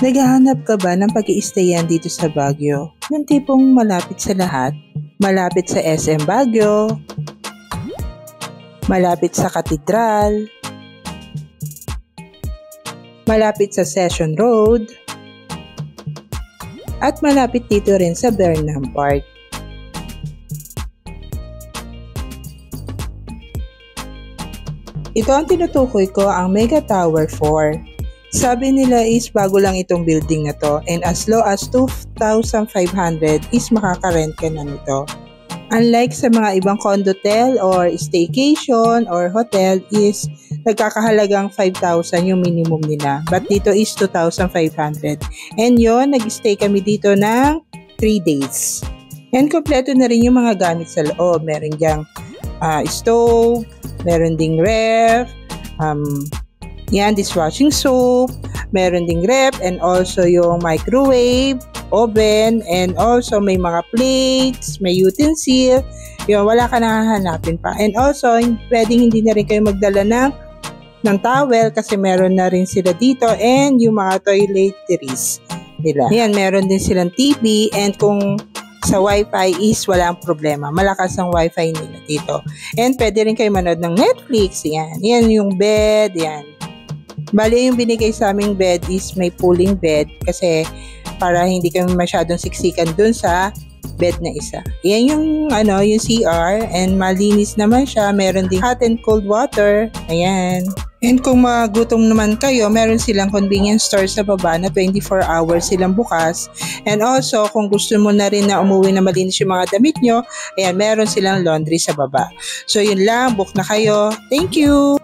Naghahanap ka ba ng pag-i-stayan dito sa Baguio? Yung tipong malapit sa lahat? Malapit sa SM Baguio, malapit sa Katedral, malapit sa Session Road, at malapit dito rin sa Burnham Park. Ito ang tinutukoy ko, ang Mega Tower 4. Sabi nila is bago lang itong building na to, and as low as 2,500 is makaka-rent ka na nito. Unlike sa mga ibang condotel or staycation or hotel is nagkakahalagang 5,000 yung minimum nila. But dito is 2,500. And yon, nag-stay kami dito ng 3 days. And kompleto na rin yung mga gamit sa loob. Meron diyang stove, meron ding ref, dishwashing soap, meron ding ref, and also yung microwave, oven, and also may mga plates, may utensil, yun, wala ka nahahanapin pa. And also, pwedeng hindi na rin kayo magdala ng towel kasi meron na rin sila dito, and yung mga toiletries nila. Yan, meron din silang TV, and kung sa wifi is walang problema. Malakas ang wifi nila dito. And pwede rin kayo manood ng Netflix, yan. Yan yung bed, yan. Bali, yung binigay sa aming bed is may pulling bed kasi para hindi kami masyadong siksikan dun sa bed na isa. Yan yung yung CR, and malinis naman siya. Meron ding hot and cold water. Ayan. And kung magutom naman kayo, meron silang convenience store sa baba na 24 hours silang bukas. And also, kung gusto mo na rin na umuwi na malinis yung mga damit nyo, ayan, meron silang laundry sa baba. So, yun lang. Book na kayo. Thank you!